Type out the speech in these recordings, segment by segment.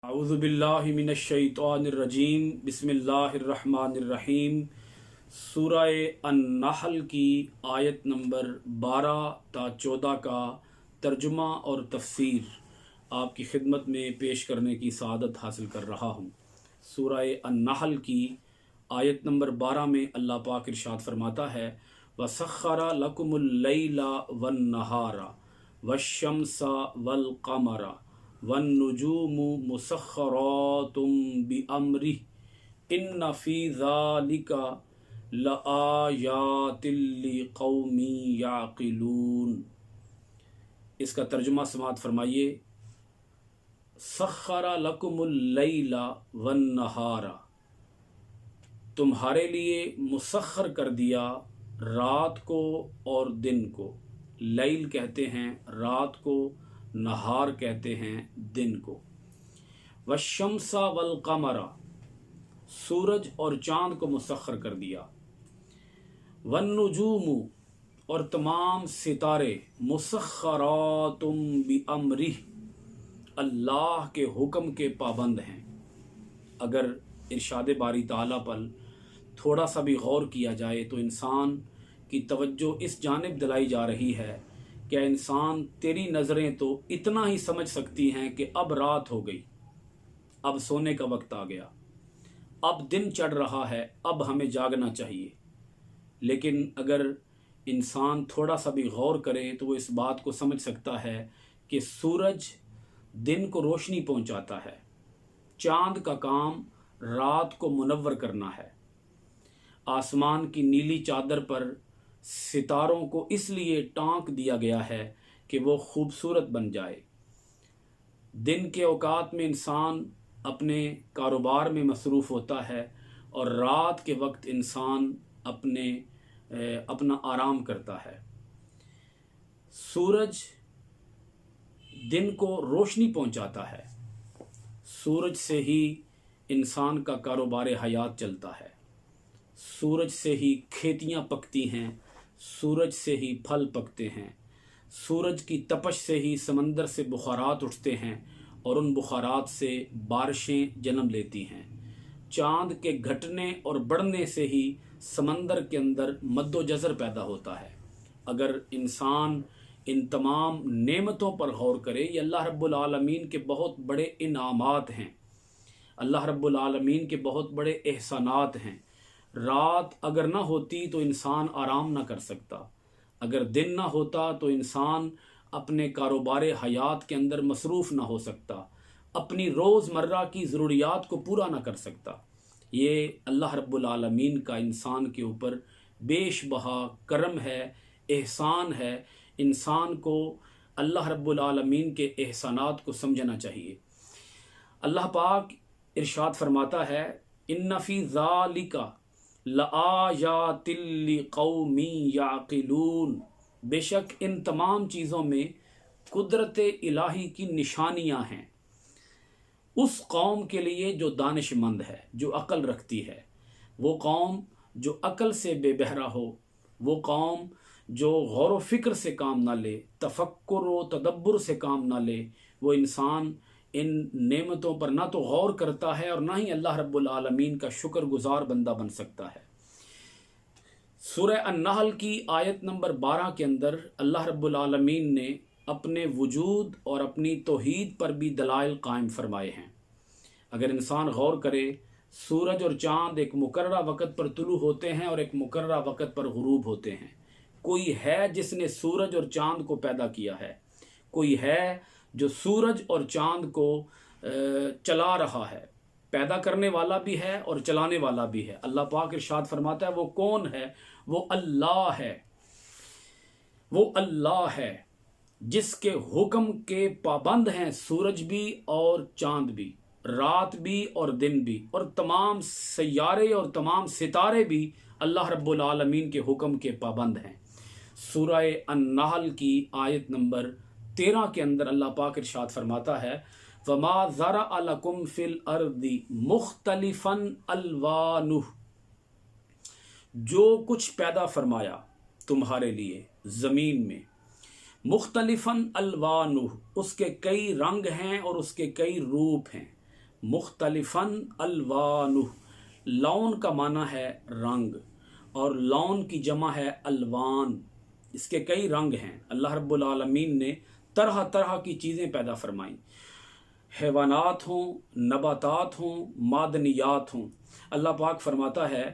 औज़ुबिल्लाहि मिनश्शैतानिर्रजीम बिस्मिल्लाहिर्रहमानिर्रहीम। सूरह अन-नहल की आयत नंबर 12 ता 14 का तर्जुमा और तफसीर आपकी खिदमत में पेश करने की सआदत हासिल कर रहा हूँ। सूरह अन-नहल की आयत नंबर 12 में अल्लाह पाक इरशाद फरमाता है, वसख्खरा लकुमुल लैला वन नहारा वश्शम्सा वल कमरा वन नुजूमु मुसख्खरातुम बिअम्रिही इन्न फी ज़ालिका लआयातिल लिक़ौमिन याक़िलून। इसका तर्जुमा समाअत फरमाइए। सख्खरा लकुमुल लैला वन नहारा, तुम्हारे लिए मुसख्खर कर दिया रात को और दिन को। लैल कहते हैं रात को, नहार कहते हैं दिन को। वश्शम्सा वल कमरा, सूरज और चांद को मुसख्खर कर दिया। वन नुजूमु, और तमाम सितारे, मुसख्खरातुम बिअम्रिही, अल्लाह के हुक्म के पाबंद हैं। अगर इरशाद बारी ताला पर थोड़ा सा भी गौर किया जाए तो इंसान की तवज्जो इस जानिब दिलाई जा रही है, क्या इंसान तेरी नज़रें तो इतना ही समझ सकती हैं कि अब रात हो गई, अब सोने का वक्त आ गया, अब दिन चढ़ रहा है, अब हमें जागना चाहिए। लेकिन अगर इंसान थोड़ा सा भी गौर करे तो वो इस बात को समझ सकता है कि सूरज दिन को रोशनी पहुंचाता है, चांद का काम रात को मुनव्वर करना है। आसमान की नीली चादर पर सितारों को इसलिए टांक दिया गया है कि वो खूबसूरत बन जाए। दिन के औकात में इंसान अपने कारोबार में मसरूफ़ होता है और रात के वक्त इंसान अपना आराम करता है। सूरज दिन को रोशनी पहुंचाता है, सूरज से ही इंसान का कारोबार हयात चलता है, सूरज से ही खेतियां पकती हैं, सूरज से ही फल पकते हैं, सूरज की तपश से ही समंदर से बुखारात उठते हैं और उन बुखारात से बारिशें जन्म लेती हैं। चांद के घटने और बढ़ने से ही समंदर के अंदर मद्दो जज़र पैदा होता है। अगर इंसान इन तमाम नेमतों पर गौर करे, ये अल्लाह रब्बुल आलमीन के बहुत बड़े इनामात हैं, अल्लाह रब्बुल आलमीन के बहुत बड़े एहसानात हैं। रात अगर ना होती तो इंसान आराम ना कर सकता, अगर दिन ना होता तो इंसान अपने कारोबार हयात के अंदर मसरूफ़ ना हो सकता, अपनी रोज़मर्रा की ज़रूरियात को पूरा ना कर सकता। ये अल्लाह रब्बुल आलमीन का इंसान के ऊपर बेशबहा करम है, एहसान है। इंसान को अल्लाह रब्बुल आलमीन के एहसानात को समझना चाहिए। अल्लाह पाक इरशाद फरमाता है, इन्ना फ़ी ज़ालिका लआयातिल लिक़ौमिन याक़िलून, बेशक इन तमाम चीज़ों में कुदरत इलाही की निशानियां हैं उस कौम के लिए जो दानिशमंद है, जो अक्ल रखती है। वो कौम जो अक्ल से बेबहरा हो, वो कौम जो गौर व फिक्र से काम ना ले, तफक्कुर व तदब्बुर से काम ना ले, वो इंसान इन नेमतों पर ना तो गौर करता है और ना ही अल्लाह रब्बुल आलमीन का शुक्रगुजार बंदा बन सकता है। सूरह अन-नहल की आयत नंबर 12 के अंदर अल्लाह रब्बुल आलमीन ने अपने वजूद और अपनी तौहीद पर भी दलाइल कायम फरमाए हैं। अगर इंसान गौर करे, सूरज और चाँद एक मुकर्ररा वक़्त पर तुलू होते हैं और एक मुकर्ररा वक़्त पर गुरूब होते हैं। कोई है जिसने सूरज और चाँद को पैदा किया है, कोई है जो सूरज और चाँद को चला रहा है, पैदा करने वाला भी है और चलाने वाला भी है। अल्लाह पाक इरशाद फरमाता है, वो कौन है? वो अल्लाह है। वो अल्लाह है जिसके हुक्म के पाबंद हैं सूरज भी और चाँद भी, रात भी और दिन भी, और तमाम सैयारे और तमाम सितारे भी अल्लाह रब्बुल आलमीन के हुक्म के पाबंद हैं। सूरह अन-नहल की आयत नंबर 13 के अंदर अल्लाह पाक इरशाद फरमाता है, वमा ज़रअ लकुम फिल अर्दी मुख्तलिफन अलवानुह, जो कुछ पैदा फरमाया तुम्हारे लिए ज़मीन में, मुख्तलिफन अलवानुह, उसके कई रंग हैं और उसके कई रूप हैं। मुख्तलिफन अलवानुह, लौन का माना है रंग और लौन की जमा है अलवान, इसके कई रंग हैं। अल्लाह रब्बुल आलमीन ने तरह तरह की चीज़ें पैदा फरमाई, हैवानात हों, नबातात हों, मादनियात हों। अल्लाह पाक फरमाता है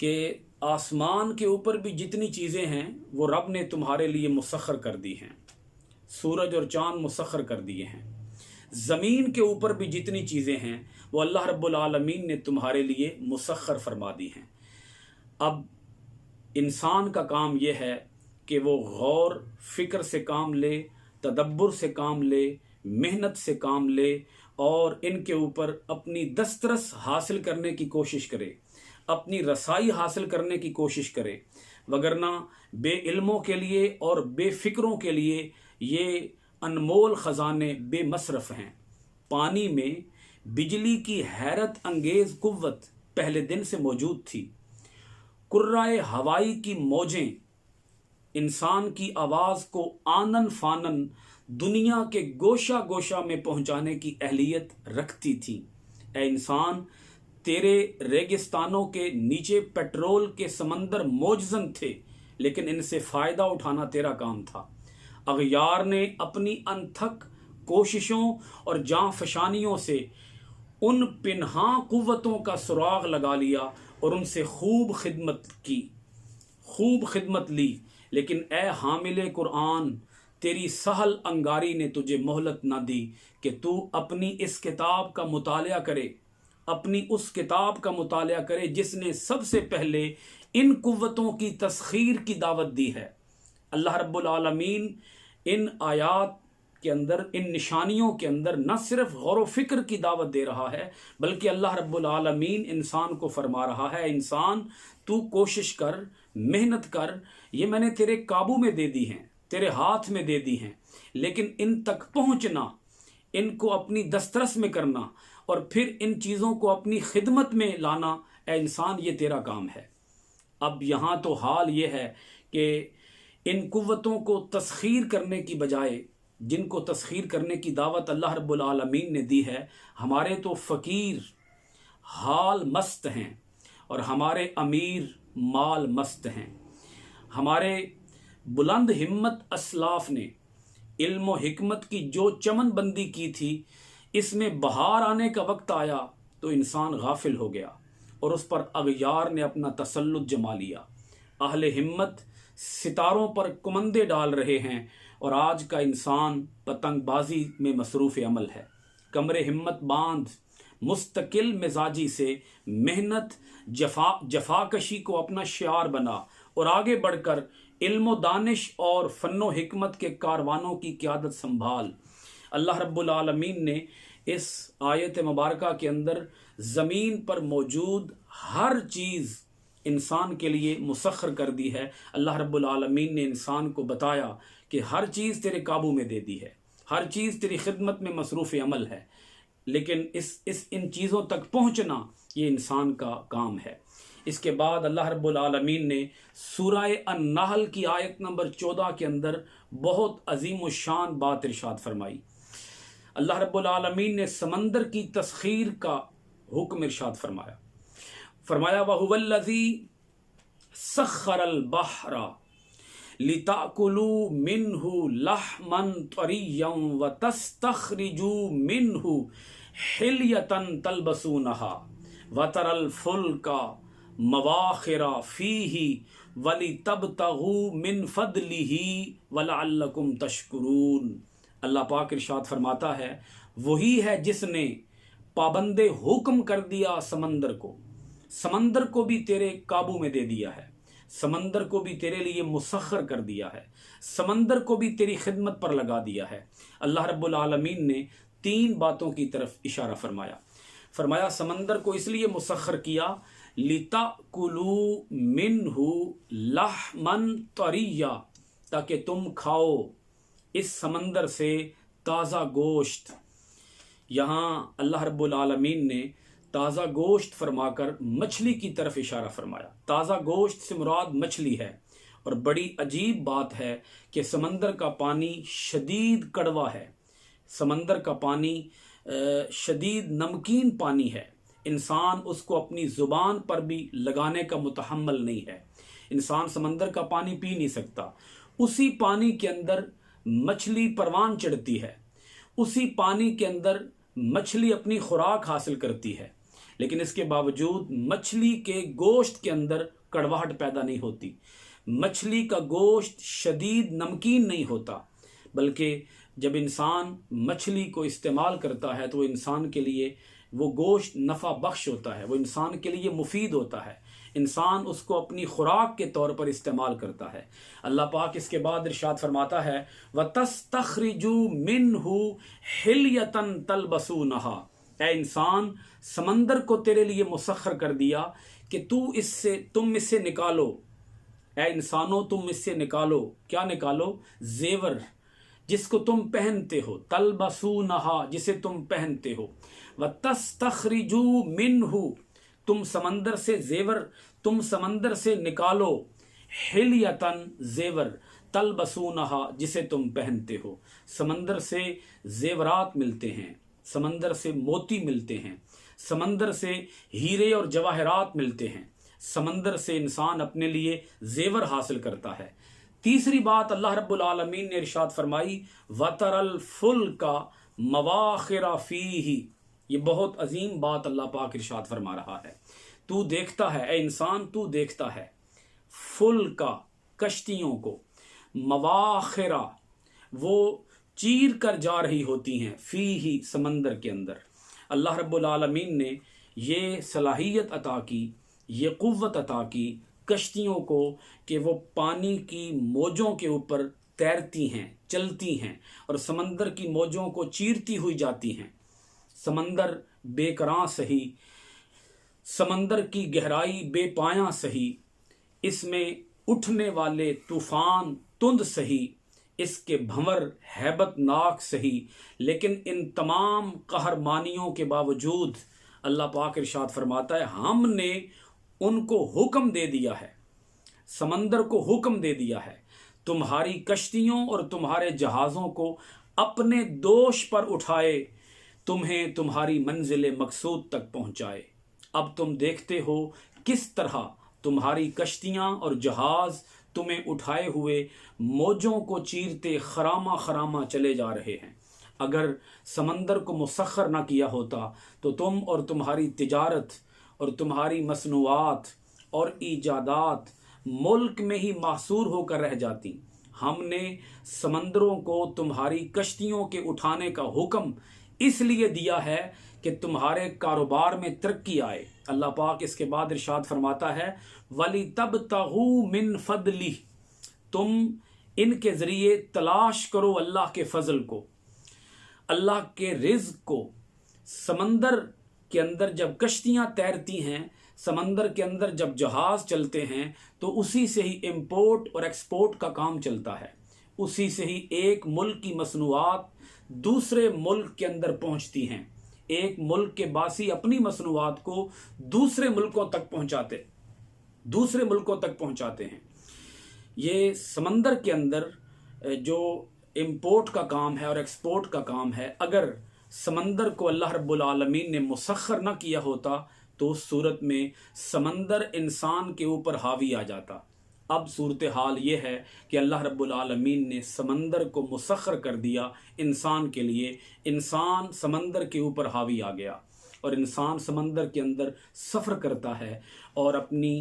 कि आसमान के ऊपर भी जितनी चीज़ें हैं वो रब ने तुम्हारे लिए मुसख्खर कर दी हैं, सूरज और चाँद मुसख्खर कर दिए हैं। ज़मीन के ऊपर भी जितनी चीज़ें हैं वो अल्लाह रब्बुल आलमीन ने तुम्हारे लिए मुसख्खर फरमा दी हैं। अब इंसान का काम यह है कि वो गौर फिक्र से काम ले, तदब्बुर से काम ले, मेहनत से काम ले और इनके ऊपर अपनी दस्तरस हासिल करने की कोशिश करे, अपनी रसाई हासिल करने की कोशिश करे। वगरना बेइल्मों के लिए और बेफिक्रों के लिए ये अनमोल ख़जाने बेमसरफ़ हैं। पानी में बिजली की हैरत अंगेज़ कुव्वत पहले दिन से मौजूद थी। कुर्राए हवाई की मौजें इंसान की आवाज़ को आनन फानन दुनिया के गोशा गोशा में पहुंचाने की अहलियत रखती थी। ए इंसान, तेरे रेगिस्तानों के नीचे पेट्रोल के समंदर मौजज़न थे, लेकिन इनसे फ़ायदा उठाना तेरा काम था। अग़यार ने अपनी अनथक कोशिशों और जाँ फशानियों से उन पिन्हा कुव्वतों का सुराग लगा लिया और उनसे खूब खिदमत ली। लेकिन ए हामिले कुरान, तेरी सहल अंगारी ने तुझे मोहलत ना दी कि तू अपनी इस किताब का मुतालिया करे, अपनी उस किताब का मुतालिया करे जिसने सबसे पहले इन कुव्वतों की तस्खीर की दावत दी है। अल्लाह रब्बुल आलमीन इन आयात के अंदर, इन निशानियों के अंदर न सिर्फ गौर व फिक्र की दावत दे रहा है, बल्कि अल्लाह रब्बुल आलमीन इंसान को फरमा रहा है, इंसान तू कोशिश कर, मेहनत कर, ये मैंने तेरे काबू में दे दी हैं, तेरे हाथ में दे दी हैं, लेकिन इन तक पहुंचना, इनको अपनी दस्तरस में करना और फिर इन चीज़ों को अपनी खिदमत में लाना, ए इंसान, ये तेरा काम है। अब यहाँ तो हाल ये है कि इन कुव्वतों को तस्खीर करने की बजाय, जिनको तस्खीर करने की दावत अल्लाह रब्बुल आलमीन ने दी है, हमारे तो फ़कीर हाल मस्त हैं और हमारे अमीर माल मस्त हैं। हमारे बुलंद हिम्मत असलाफ ने इल्म व हिकमत की जो चमन बंदी की थी, इसमें बहार आने का वक्त आया तो इंसान गाफिल हो गया और उस पर अग़यार ने अपना तसल्लुत जमा लिया। अहले हिम्मत सितारों पर कुमंदे डाल रहे हैं और आज का इंसान पतंगबाजी में मसरूफ़ अमल है। कमरे हिम्मत बांध, मुस्तकिल मिजाजी से मेहनत जफाकशी को अपना शियार बना और आगे बढ़कर इल्म दानिश और फ़न्नो हिकमत के कारवानों की क़यादत संभाल। अल्लाह रब्बुल आलमीन ने इस आयत मुबारका के अंदर ज़मीन पर मौजूद हर चीज़ इंसान के लिए मुसख्खर कर दी है। अल्लाह रब्बुल आलमीन ने इंसान को बताया कि हर चीज़ तेरे काबू में दे दी है, हर चीज़ तेरी खिदमत में मसरूफ़ अमल है, लेकिन इन चीज़ों तक पहुँचना ये इंसान का काम है। इसके बाद अल्लाह रब्बुल आलमीन ने सूरह अन-नहल की आयत नंबर 14 के अंदर बहुत अजीम व शान बात इरशाद फरमाई। अल्लाह रब्बुल आलमीन ने समंदर की तस्खीर का हुक्म इरशाद फरमाया वहुवल्लज़ी सख्खरल बहरा लिताकुलू मिन्हु लहमन तरिय्यन व तस्तखरिजू मिन्हु हिल्यतन तलबसूनहा व तरल फुल्का मवाखिरा फीही वलितबतगू मिन फदलिही वलअल्लकुम तशकुरून। अल्लाह पाक इरशाद फरमाता है, वही है जिसने पाबंदे हुक्म कर दिया समंदर को भी तेरे काबू में दे दिया है, समंदर को भी तेरे लिए मुसख्खर कर दिया है, समंदर को भी तेरी खिदमत पर लगा दिया है। अल्लाह रब्बुल आलमीन ने 3 बातों की तरफ इशारा फरमाया समंदर को इसलिए मुसख्खर किया, लिताकुलू मिन्हु लहमन तरिया, ताकि तुम खाओ इस समंदर से ताज़ा गोश्त। यहाँ अल्लाह रब्बुल आलमीन ने ताज़ा गोश्त फरमाकर मछली की तरफ इशारा फरमाया। ताज़ा गोश्त से मुराद मछली है और बड़ी अजीब बात है कि समंदर का पानी शदीद कड़वा है, समंदर का पानी शदीद नमकीन पानी है, इंसान उसको अपनी ज़ुबान पर भी लगाने का मुतहम्मल नहीं है। इंसान समंदर का पानी पी नहीं सकता। उसी पानी के अंदर मछली परवान चढ़ती है, उसी पानी के अंदर मछली अपनी खुराक हासिल करती है, लेकिन इसके बावजूद मछली के गोश्त के अंदर कड़वाहट पैदा नहीं होती। मछली का गोश्त शदीद नमकीन नहीं होता, बल्कि जब इंसान मछली को इस्तेमाल करता है तो वो इंसान के लिए वो गोश्त नफ़ा बख्श होता है, वो इंसान के लिए मुफीद होता है, इंसान उसको अपनी खुराक के तौर पर इस्तेमाल करता है। अल्लाह पाक इसके बाद इरशाद फरमाता है वतस्तखरिजू मिन्हु हिल्यतन तलबसूनहा, ऐ इंसान समंदर को तेरे लिए मुसख्खर कर दिया कि तुम इससे निकालो, ऐ इंसानों तुम इससे निकालो, क्या निकालो? जेवर जिसको तुम पहनते हो, तलबसूनहा जिसे तुम पहनते हो, वतस्तखरिजू मिन्हु तुम समंदर से जेवर, तुम समंदर से निकालो, हिल्यतन जेवर, तलबसूनहा जिसे तुम पहनते हो। समंदर से जेवरात मिलते हैं, समंदर से मोती मिलते हैं, समंदर से हीरे और जवाहरात मिलते हैं, समंदर से इंसान अपने लिए जेवर हासिल करता है। तीसरी बात अल्लाह रब्बुल आलमीन ने इरशाद फरमाई वतरल फुल्का मवाखिरा फीही, ये बहुत अजीम बात अल्लाह पाक इरशाद फरमा रहा है। तू देखता है, ए इंसान तू देखता है, फुल्का कश्तियों को, मवाखिरा वो चीर कर जा रही होती हैं, फीही समंदर के अंदर। अल्लाह रब्बुल आलमीन ने ये सलाहियत अता की, ये कुव्वत अता की कश्तियों को कि वो पानी की मौजों के ऊपर तैरती हैं, चलती हैं और समंदर की मौजों को चीरती हुई जाती हैं। समंदर बेकरां सही, समंदर की गहराई बेपायां सही, इसमें उठने वाले तूफान तुंद सही, इसके भंवर हैबतनाक सही, लेकिन इन तमाम कहरमानियों के बावजूद अल्लाह पाक इरशाद फरमाता है हमने उनको हुक्म दे दिया है, समंदर को हुक्म दे दिया है तुम्हारी कश्तियों और तुम्हारे जहाज़ों को अपने दोष पर उठाए, तुम्हें तुम्हारी मंजिल मकसूद तक पहुंचाए। अब तुम देखते हो किस तरह तुम्हारी कश्तियां और जहाज तुम्हें उठाए हुए मौजों को चीरते खरामा खरामा चले जा रहे हैं। अगर समंदर को मुसख्खर ना किया होता तो तुम और तुम्हारी तिजारत और तुम्हारी मसनूआत और ईजादात मुल्क में ही मासूर होकर रह जाती। हमने समंदरों को तुम्हारी कश्तियों के उठाने का हुक्म इसलिए दिया है कि तुम्हारे कारोबार में तरक्की आए। अल्लाह पाक इसके बाद इरशाद फरमाता है वली तब तगू मिन फदली, तुम इनके ज़रिए तलाश करो अल्लाह के फजल को, अल्लाह के रिज़्क़ को। समंदर के अंदर जब कश्तियां तैरती हैं, समंदर के अंदर जब जहाज चलते हैं, तो उसी से ही इंपोर्ट और एक्सपोर्ट का काम चलता है। उसी से ही एक मुल्क की मसनूआत दूसरे मुल्क के अंदर पहुंचती हैं। एक मुल्क के बासी अपनी मसनूआत को दूसरे मुल्कों तक पहुंचाते हैं। ये समंदर के अंदर जो इंपोर्ट का काम है और एक्सपोर्ट का काम है, अगर समंदर को अल्लाह रब्बुल आलमीन ने मुसख्खर न किया होता तो उस सूरत में समंदर इंसान के ऊपर हावी आ जाता। अब सूरत हाल ये है कि अल्लाह रब्बुल आलमीन ने समंदर को मुसख्खर कर दिया इंसान के लिए। इंसान समंदर के ऊपर हावी आ गया और इंसान समंदर के अंदर सफ़र करता है और अपनी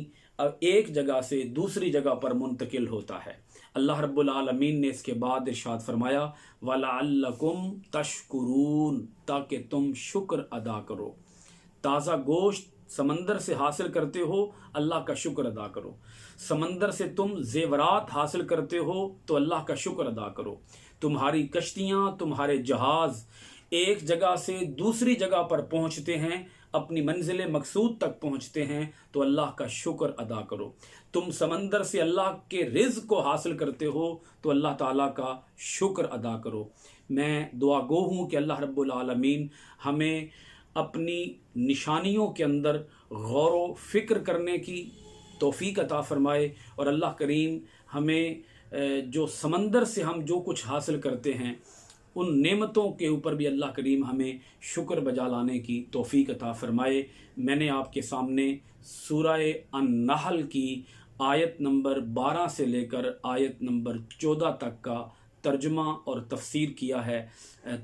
एक जगह से दूसरी जगह पर मुंतकिल होता है। अल्लाह रब्बुल आलमीन ने इसके बाद इरशाद फरमाया वलअल्लकुम तशकुरून, ताकि तुम शुक्र अदा करो। ताज़ा गोश्त समंदर से हासिल करते हो, अल्लाह का शुक्र अदा करो। समंदर से तुम जेवरात हासिल करते हो तो अल्लाह का शुक्र अदा करो। तुम्हारी कश्तियाँ, तुम्हारे जहाज़ एक जगह से दूसरी जगह पर पहुँचते हैं, अपनी मंजिल मकसूद तक पहुँचते हैं, तो अल्लाह का शुक्र अदा करो। तुम समंदर से अल्लाह के रिज़्क़ को हासिल करते हो तो अल्लाह ताला का शुक्र अदा करो। मैं दुआ गो हूँ कि अल्लाह रब्बुल आलमीन हमें अपनी निशानियों के अंदर गौर व फिक्र करने की तौफीक अता फरमाए और अल्लाह करीम हमें जो समंदर से हम जो कुछ हासिल करते हैं उन नेमतों के ऊपर भी अल्लाह करीम हमें शुक्र बजा लाने की तौफीक अता फरमाए। मैंने आपके सामने सूरह अन-नहल की आयत नंबर 12 से लेकर आयत नंबर 14 तक का तर्जुमा और तफसीर किया है।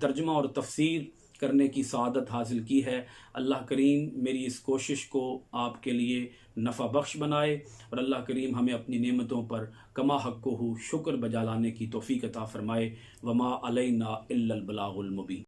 तर्जुमा और तफसीर करने की सआदत हासिल की है। अल्लाह करीम मेरी इस कोशिश को आपके लिए नफ़ा बख्श बनाए और अल्लाह करीम हमें अपनी नेमतों पर कमा हक़्क़ुहु शुक्र बजा लाने की तौफ़ीक़ अता फ़रमाए। वमा अलैना इल्लल बलागुल मुबीन।